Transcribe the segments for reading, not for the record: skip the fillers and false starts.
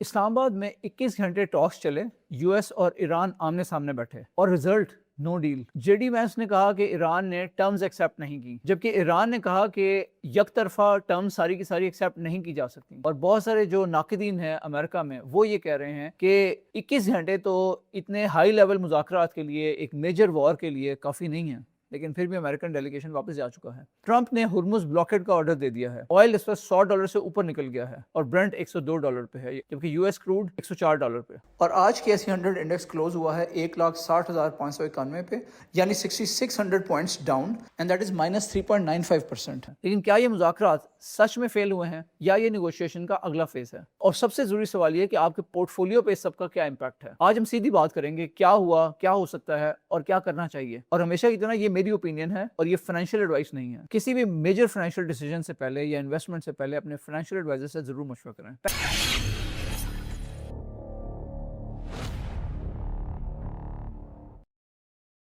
इस्लामाबाद में 21 घंटे टॉक्स चले, यूएस और ईरान आमने सामने बैठे और result no deal. JD Vance ने कहा कि ईरान ने टर्म्स एक्सेप्ट नहीं की, जबकि ईरान ने कहा कि यकतरफा टर्म्स सारी की सारी एक्सेप्ट नहीं की जा सकती। और बहुत सारे जो नाकिदीन हैं अमेरिका में वो ये कह रहे हैं कि 21 घंटे तो इतने हाई लेवल मुज़ाकरात के लिए, एक मेजर वॉर के लिए काफ़ी नहीं है। लेकिन फिर भी अमेरिकन डेलीगेशन वापस जा चुका है। ट्रंप ने हुर्मुज ब्लॉकेड का ऑर्डर दे दिया है। ऑयल इस पर $100 से ऊपर निकल गया है और ब्रेंट $102 पे है, जबकि यूएस क्रूड $104 पे। और आज के S&P इंडेक्स क्लोज हुआ है 1,60,591 पे, यानी 6600 points down, and that is -3.95% है। लेकिन क्या ये मुज़ाकरात सच में फेल हुए हैं या ये नेगोशिएशन का अगला फेज है? और सबसे जरूरी सवाल ये कि आपके पोर्टफोलियो पे इस सब का क्या इंपैक्ट है। आज हम सीधी बात करेंगे, क्या हुआ, क्या हो सकता है और क्या करना चाहिए। और हमेशा की तरह ये मेरी ओपिनियन है और ये फाइनेंशियल एडवाइस नहीं है। किसी भी मेजर फाइनेंशियल डिसीजन से पहले या इन्वेस्टमेंट से पहले अपने फाइनेंशियल एडवाइजर से जरूर मशवरा करें।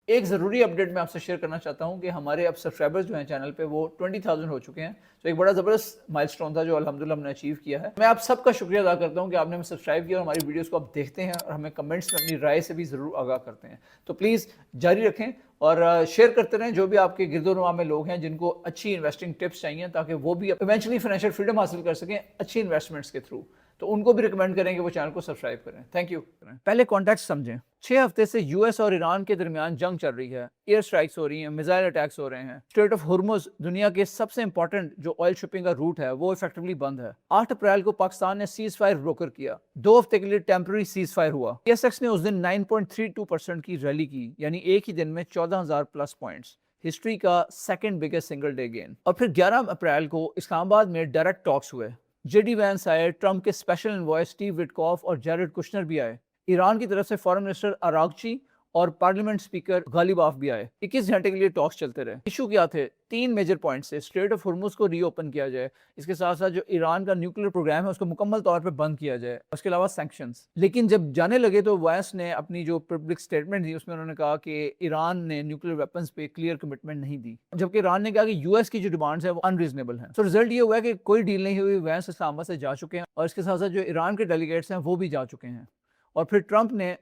एक ज़रूरी अपडेट मैं आपसे शेयर करना चाहता हूं कि हमारे अब सब्सक्राइबर्स जो हैं चैनल पे वो 20,000 हो चुके हैं। तो एक बड़ा ज़बरदस्त माइलस्टोन था जो अल्हम्दुलिल्लाह हमने अचीव किया है। मैं आप सबका शुक्रिया अदा करता हूं कि आपने हमें सब्सक्राइब किया और हमारी वीडियोस को आप देखते हैं और हमें कमेंट्स में अपनी राय से भी ज़रूर आगाह करते हैं। तो प्लीज़ जारी रखें और शेयर करते रहें जो भी आपके गिरदोनुमा में लोग हैं जिनको अच्छी इन्वेस्टिंग टिप्स चाहिए, ताकि वो भी इवेंचुअली फाइनेंशियल फ्रीडम हासिल कर सकें अच्छी इन्वेस्टमेंट्स के थ्रू। तो उनको भी रिकमेंड करें कि वो चैनल को सब्सक्राइब करें। Thank you. पहले कॉन्टेक्स्ट समझें। 6 हफ्ते से यूएस और ईरान के दरमियान जंग चल रही है। एयर स्ट्राइक्स हो रही हैं, मिसाइल अटैक्स हो रहे हैं। स्ट्रेट ऑफ हुर्मुज, दुनिया के सबसे इंपॉर्टेंट जो ऑयल शिपिंग का रूट है, वो इफेक्टिवली बंद है। 8 अप्रैल को पाकिस्तान ने सीज फायर ब्रोकर किया। 2 हफ्ते के लिए टेम्पररी सीज फायर हुआ। TSX ने उस दिन 9.32% की रैली की, यानी एक ही दिन में 14,000 प्लस पॉइंट्स। हिस्ट्री का second biggest single day gain. और फिर 11 अप्रैल को इस्लामाबाद में डायरेक्ट टॉक्स हुए। जेडी वैंस आए, ट्रंप के स्पेशल एनवॉय स्टीव विटकॉफ और जैरेड कुशनर भी आए। ईरान की तरफ से फॉरेन मिनिस्टर अरागची और पार्लियामेंट स्पीकर गालिबाफ भी आए। 21 घंटे के लिए टॉक्स चलते रहे। इशू क्या थे? 3 मेजर पॉइंट्स थे। स्ट्रेट ऑफ हुर्मुज को रीओपन किया जाए, इसके साथ साथ जो ईरान का न्यूक्लियर प्रोग्राम है उसको मुकम्मल तौर पर बंद किया जाए, उसके अलावा सैंक्शंस। लेकिन जब जाने लगे तो वैंस ने अपनी जो पब्लिक स्टेटमेंट दी उसमें उन्होंने कहा कि ईरान ने न्यूक्लियर वेपन्स पे क्लियर कमिटमेंट नहीं दी, जबकि ईरान ने कहा कि यूएस की जो डिमांड्स है वो अनरीजनेबल है। तो रिजल्ट ये हुआ है कि कोई डील नहीं हुई। वैंस इस्लामाबाद से जा चुके हैं और इसके साथ साथ जो ईरान के डेलीगेट्स हैं वो भी जा चुके हैं। और फिर ट्रंप ने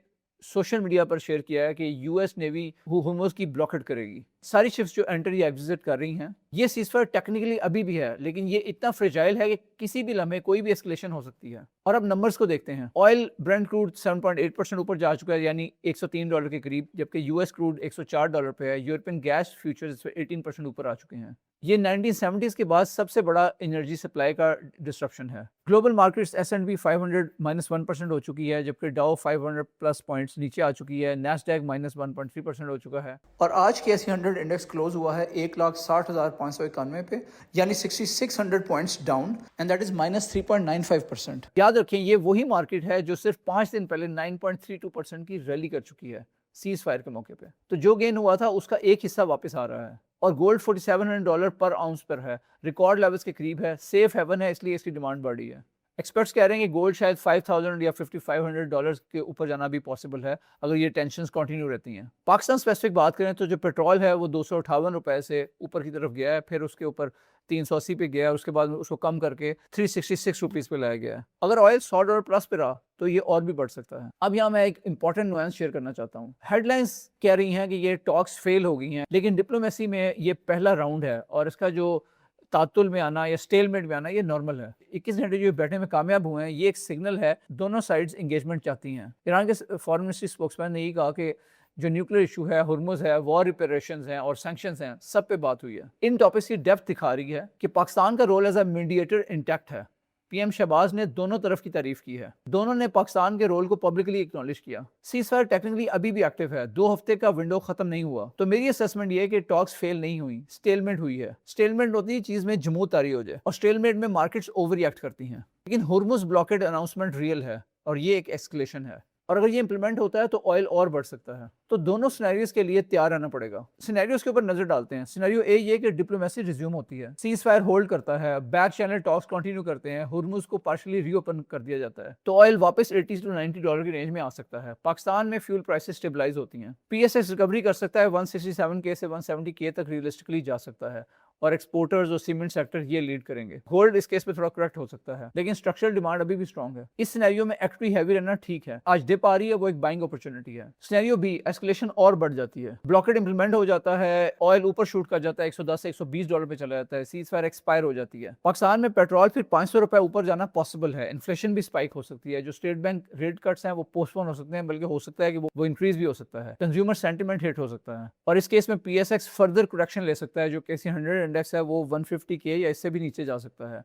सोशल मीडिया पर शेयर किया है कि यूएस नेवी हुर्मुज की ब्लॉकेट करेगी। सारी शिप्स जो एंटर या एग्जिट कर रही हैं, ये सीजफायर टेक्निकली अभी भी है, लेकिन ये इतना फ्रेजाइल है कि किसी भी लम्हे कोई भी एस्केलेशन हो सकती है। और अब नंबर्स को देखते हैं। ऑयल ब्रेंट क्रूड 7.8% ऊपर जा चुका है, यानी $103 के करीब, जबकि यूएस क्रूड $104 पे है। यूरोपियन गैस फ्यूचर्स 18% ऊपर आ चुके हैं। ये 1970s के बाद सबसे बड़ा एनर्जी सप्लाई का डिस्ट्रप्शन है। ग्लोबल मार्केट्स S&P 500 -1% हो चुकी है, जबकि डाउ 500 प्लस पॉइंट्स नीचे आ चुकी है। नैस्डैक -1.3% हो चुका है। और आज के S&P इंडेक्स क्लोज हुआ है 1,60,591 पे, यानी 6600 points down, and that is -3.95%। याद रखें, ये वही मार्केट है जो सिर्फ 5 दिन पहले 9.32% की रैली कर चुकी है सीज फायर के मौके पे। तो जो गेन हुआ था उसका एक हिस्सा वापस आ रहा है। और गोल्ड $4,700 पर आउंस पर है, रिकॉर्ड लेवल्स के करीब है। सेफ हेवन है, इसलिए इसकी डिमांड बढ़ी है। एक्सपर्ट्स कह रहे हैं कि गोल्ड शायद 5,000 या $5,500 के ऊपर जाना भी पॉसिबल है अगर ये टेंशन्स कंटिन्यू रहती हैं। पाकिस्तान स्पेसिफिक बात करें तो जो पेट्रोल है वो ₹258 से ऊपर की तरफ गया है, फिर उसके ऊपर 380 पे गया है, उसके बाद उसको कम करके ₹366 पे लाया गया है। अगर ऑयल $100 प्लस पे रहा तो ये और भी बढ़ सकता है। अब यहाँ मैं एक इंपॉर्टेंट नुआंस शेयर करना चाहता हूँ। हेडलाइंस कह रही हैं कि ये टॉक्स फेल हो गई हैं, लेकिन डिप्लोमेसी में ये पहला राउंड है और इसका जो तातुल में आना या स्टेलमेट में आना ये नॉर्मल है। 21 घंटे जो बैठने में कामयाब हुए हैं, ये एक सिग्नल है दोनों साइड्स एंगेजमेंट चाहती हैं। ईरान के फॉरेन मिनिस्ट्री स्पोक्समैन ने ये कहा कि जो न्यूक्लियर इशू है, हुर्मुज है, वॉर रिपेरेशंस हैं और सैंक्शंस हैं, सब पे बात हुई है। इन टॉपिक्स की डेप्थ दिखा रही है कि पाकिस्तान का role as a mediator intact है। पीएम शहबाज ने दोनों तरफ की तारीफ की है। दोनों ने पाकिस्तान के रोल को पब्लिकली एक्नॉलेज किया। सीजफायर टेक्निकली अभी भी एक्टिव है, 2 हफ्ते का विंडो खत्म नहीं हुआ। तो मेरी असेसमेंट ये है कि टॉक्स फेल नहीं हुई, स्टेलमेंट हुई है। स्टेलमेंट होती है चीज में जमूत तारी हो जाए, और स्टेलमेट में मार्केट्स ओवर रिएक्ट करती हैं। लेकिन हुर्मुज ब्लॉकेड अनाउंसमेंट रियल है और ये एक एस्केलेशन है, और अगर ये इंप्लीमेंट होता है तो ऑयल और बढ़ सकता है। तो दोनों सिनेरियोज के लिए तैयार रहना पड़ेगा। सिनेरियोज के ऊपर नजर डालते हैं। सिनेरियो ए ये कि डिप्लोमेसी रिज्यूम होती है, सीज फायर होल्ड करता है, बैक चैनल टॉक्स कंटिन्यू करते हैं, हुर्मुज को पार्शियली रीओपन कर दिया जाता है, तो ऑयल वापस $80 to $90 की रेंज में आ सकता है। पाकिस्तान में फ्यूल प्राइसेस स्टेबलाइज होती हैं। PSX रिकवरी कर सकता है, 167K से 170K तक रियलिस्टिकली जा सकता है। और एक्सपोर्टर्स और सीमेंट सेक्टर ये लीड करेंगे। गोल्ड इस केस में थोड़ा करेक्ट हो सकता है, लेकिन स्ट्रक्चरल डिमांड अभी भी स्ट्रॉन्ग है। इस सिनेरियो में एक्टिव हैवी रहना ठीक है। आज डिप आ रही है, वो एक बाइंग अपॉर्चुनिटी है। सिनेरियो बी, एस्केलेशन और बढ़ जाती है, ब्लॉकेड इंप्लीमेंट हो जाता है, ऑयल ऊपर शूट कर जाता है, 110 से 120 डॉलर पे चला जाता है, सीज फायर एक्सपायर हो जाती है। पाकिस्तान में पेट्रोल फिर 500 रुपए ऊपर जाना पॉसिबल है, इन्फ्लेशन भी स्पाइक हो सकती है, जो स्टेट बैंक रेट कट्स हैं वो पोस्टपोन हो सकते हैं, बल्कि हो सकता है कि वो इंक्रीज भी हो सकता है, कंज्यूमर सेंटिमेंट हिट हो सकता है, और इस केस में पीएसएक्स फर्दर करेक्शन ले सकता है, जो केसी 100 इंडेक्स है वो 150 के या इससे भी नीचे जा सकता है,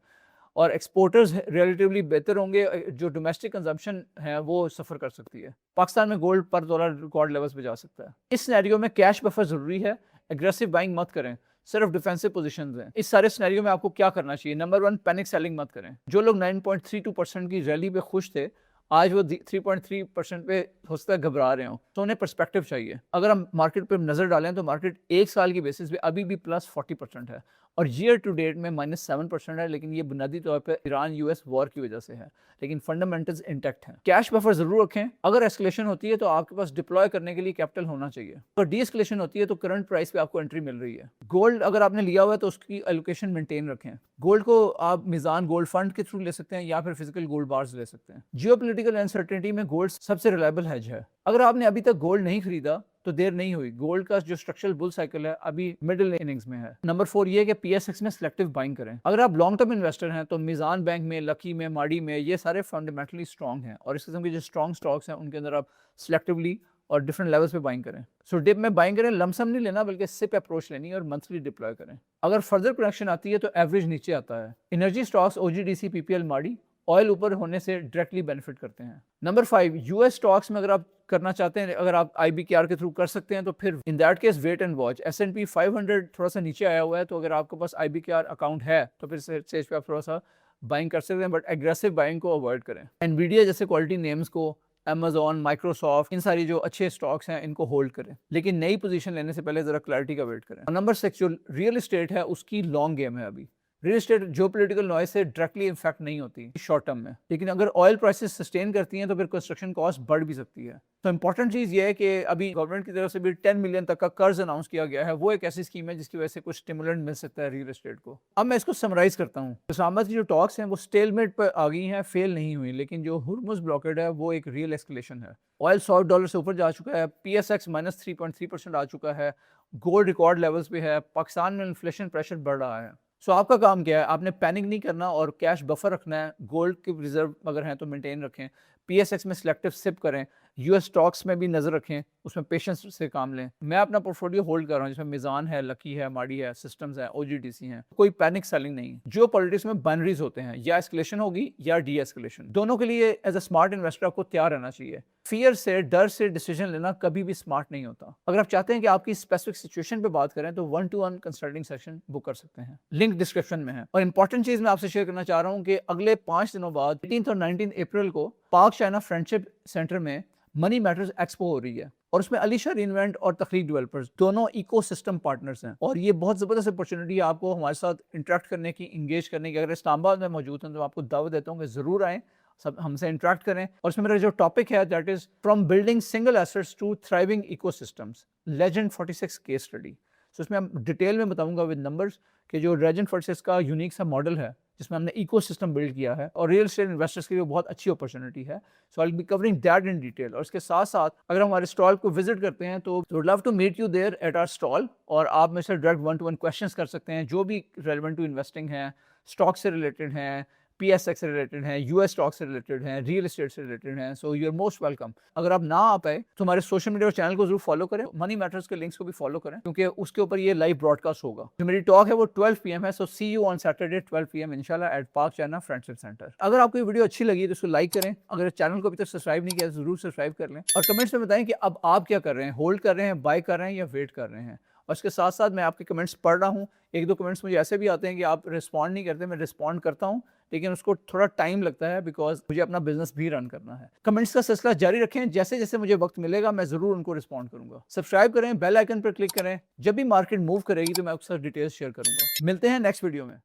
और एक्सपोर्टर्स रिलेटिवली बेहतर होंगे, जो डोमेस्टिक कंजम्पशन है वो सफ़र कर सकती है। पाकिस्तान में गोल्ड पर डॉलर रिकॉर्ड लेवल्स पे जा सकता है। इस सिनेरियो में कैश बफर ज़रूरी है, एग्रेसिव बाइंग मत करें, सिर्फ डिफेंसिव पोजीशंस हैं। इस सारे सिनेरियो में आपको क्या करना चाहिए? नंबर 1, पैनिक सेलिंग मत करें। जो लोग 9.32% की रैली पे खुश थे, आज वो 3.3% पे हो सकता है घबरा रहे हो, तो उन्हें पर्सपेक्टिव चाहिए। अगर हम मार्केट पे नज़र डालें तो मार्केट एक साल की बेसिस पे अभी भी प्लस 40% है, और ईयर टू डेट में -7% है, लेकिन ये बुनियादी तौर पे ईरान यूएस वॉर की वजह से है, लेकिन फंडामेंटल्स इंटैक्ट हैं। कैश बफर जरूर रखें। अगर एस्केलेशन होती है तो आपके पास डिप्लॉय करने के लिए कैपिटल होना चाहिए। अगर डी एस्केलेशन होती है तो करंट प्राइस पे आपको एंट्री मिल रही है। गोल्ड अगर आपने लिया हुआ है तो उसकी एलोकेशन मेंटेन रखें। गोल्ड को आप मिजान गोल्ड फंड के थ्रू ले सकते हैं या फिर फिजिकल गोल्ड बार्स ले सकते हैं। जियोपॉलिटिकल अनसर्टेनिटी में गोल्ड सबसे रिलायबल हेज है। अगर आपने अभी तक गोल्ड नहीं खरीदा तो देर नहीं हुई, गोल्ड का जो स्ट्रक्चरल बुल साइकिल है अभी मिडिल इनिंग्स में है। नंबर 4 ये कि पीएसएक्स में सिलेक्टिव बाइंग करें। अगर आप लॉन्ग टर्म इन्वेस्टर हैं तो मिजान बैंक में, लकी में, माड़ी में, ये सारे फंडामेंटली स्ट्रॉन्ग हैं, और इस किस्म के जो स्ट्रॉन्ग स्टॉक्स हैं उनके अंदर आप सिलेक्टिवली और डिफरेंट लेवल्स पे बाइंग करें। सो डिप में बाइंग करें, लमसम नहीं लेना बल्कि सिप अप्रोच लेनी और मंथली डिप्लॉय करें। अगर फर्दर करेक्शन आती है तो एवरेज नीचे आता है। एनर्जी स्टॉक्स ओजीडीसी, पीपीएल, माड़ी, ऑयल ऊपर होने से डायरेक्टली बेनिफिट करते हैं। नंबर 5, यूएस स्टॉक्स में अगर आप करना चाहते हैं, अगर आप आईबीकेआर के थ्रू कर सकते हैं तो फिर in that case wait and watch. S&P 500 थोड़ा सा नीचे आया हुआ है, तो अगर आपके पास आईबीकेआर अकाउंट है तो फिर स्टेज पे आप थोड़ा सा बाइंग कर सकते हैं, बट एग्रेसिव बाइंग को अवॉइड करें। एनवीडिया जैसे क्वालिटी नेम्स को, Amazon, माइक्रोसॉफ्ट, इन सारी जो अच्छे स्टॉक्स हैं इनको होल्ड करें, लेकिन नई पोजीशन लेने से पहले जरा क्लैरिटी का वेट करें। नंबर 6, जो रियल एस्टेट है उसकी लॉन्ग गेम है। अभी रियल एस्टेट जियोपॉलिटिकल नॉइज से डायरेक्टली इम्पैक्ट नहीं होती शॉर्ट टर्म में, लेकिन अगर ऑयल प्राइसेस सस्टेन करती हैं तो फिर कंस्ट्रक्शन कॉस्ट बढ़ भी सकती है। तो इंपॉर्टेंट चीज़ ये है कि अभी गवर्नमेंट की तरफ से भी 10 मिलियन तक का कर्ज अनाउंस किया गया है। वो एक ऐसी स्कीम है जिसकी वजह से कुछ स्टिमुलेंट मिल सकता है रियल एस्टेट को। अब मैं इसको समराइज करता हूँ। इस्लामाबाद की जो टॉक्स हैं वो स्टेलमेट पर आ गई हैं, फेल नहीं हुई, लेकिन जो हुर्मुज़ ब्लॉकेड है वो एक रियल एस्केलेशन है। ऑयल $100 से ऊपर जा चुका है, पीएसएक्स -3.3% आ चुका है, गोल्ड रिकॉर्ड लेवल्स पे है, पाकिस्तान में इन्फ्लेशन प्रेशर बढ़ रहा है। सो आपका काम क्या है? आपने पैनिक नहीं करना और कैश बफर रखना है। गोल्ड के रिजर्व अगर हैं तो मेंटेन रखें, पीएसएक्स में सिलेक्टिव सिप करें, यूएस स्टॉक्स में भी नजर रखें, उसमें पेशेंस से काम लें। मैं अपना पोर्टफोलियो होल्ड कर रहा हूँ जिसमें मिजान है, लकी है, माड़ी है, सिस्टम्स है, ओजीडीसी है। कोई पैनिक सेलिंग नहीं। जो पॉलिटिक्स में बाइनरीज होते हैं, या एस्केलेशन होगी या डी एस्केलेशन, दोनों के लिए एज अ स्मार्ट इन्वेस्टर आपको तैयार रहना चाहिए। फियर से, डर से डिसीजन लेना कभी भी स्मार्ट नहीं होता। अगर आप चाहते हैं कि आपकी स्पेसिफिक सिचुएशन पे बात करें तो 1-to-1 कंसल्टिंग सेशन बुक कर सकते हैं, लिंक डिस्क्रिप्शन में है। और इंपॉर्टेंट चीज मैं आपसे शेयर करना चाह रहा हूँ कि अगले 5 दिनों बाद 18 और 19 अप्रैल को पाक चाइना फ्रेंडशिप सेंटर में मनी मैटर्स एक्सपो हो रही है, और उसमें अलीशा रीइन्वेंट और तखलीक डेवलपर्स दोनों इकोसिस्टम पार्टनर्स हैं, और ये बहुत ज़बरदस्त अपॉर्चुनिटी है आपको हमारे साथ इंटरेक्ट करने की, इंगेज करने की। अगर इस्लामाबाद में मौजूद हैं तो आपको दावत देता हूँ कि ज़रूर आएँ, सब हमसे इंटरेक्ट करें। और इसमें मेरा जो टॉपिक है that is from building single assets to thriving ecosystems, legend 46 case study. So इसमें हम डिटेल में बताऊंगा विद नंबर्स कि जो लेजेंड 46 का यूनिक सा मॉडल है जिसमें हमने इकोसिस्टम बिल्ड किया है, और रियल एस्टेट इन्वेस्टर्स के लिए बहुत अच्छी अपॉर्चुनिटी है। So I will be covering that in detail. और इसके साथ साथ अगर हमारे स्टॉल को विजिट करते हैं तो would love to meet you there at our stall, और आप मेरे से डायरेक्ट 1-to-1 क्वेश्चंस कर सकते हैं जो भी रेलेवेंट टू इन्वेस्टिंग है, स्टॉक से रिलेटेड हैं, पीएसएक्स से रिलेटेड हैं, यूएस स्टॉक से रिलेटेड हैं, रियल एस्टेट से रिलेटेड हैं। So you are most welcome. अगर आप ना आ पाए तो हमारे सोशल मीडिया और चैनल को जरूर फॉलो करें, मनी मैटर्स के लिंक्स को भी फॉलो करें, क्योंकि उसके ऊपर ये लाइव ब्रॉडकास्ट होगा। जो मेरी टॉक है वो 12 PM है। सो सी यू ऑन सैटरडे 12 PM इंशाल्लाह एट पाक चाइना फ्रेंडशिप सेंटर। अगर आपको ये वीडियो अच्छी लगी तो इसको लाइक करें, अगर चैनल को अभी तक सब्सक्राइब नहीं किया तो जरूर सब्सक्राइब कर लें, और कमेंट्स में बताएं कि अब आप क्या कर रहे हैं, होल्ड कर रहे हैं, बाय कर रहे हैं या वेट कर रहे हैं। और इसके साथ साथ मैं आपके कमेंट्स पढ़ रहा हूँ। 1-2 कमेंट्स मुझे ऐसे भी आते हैं कि आप रिस्पॉन्ड नहीं करते, मैं रिस्पॉन्ड करता हूँ, लेकिन उसको थोड़ा टाइम लगता है बिकॉज मुझे अपना बिजनेस भी रन करना है। कमेंट्स का सिलसिला जारी रखें, जैसे जैसे मुझे वक्त मिलेगा मैं जरूर उनको रिस्पॉन्ड करूंगा। सब्सक्राइब करें, बेल आइकन पर क्लिक करें, जब भी मार्केट मूव करेगी तो मैं आपके साथ डिटेल्स शेयर करूंगा। मिलते हैं नेक्स्ट वीडियो में।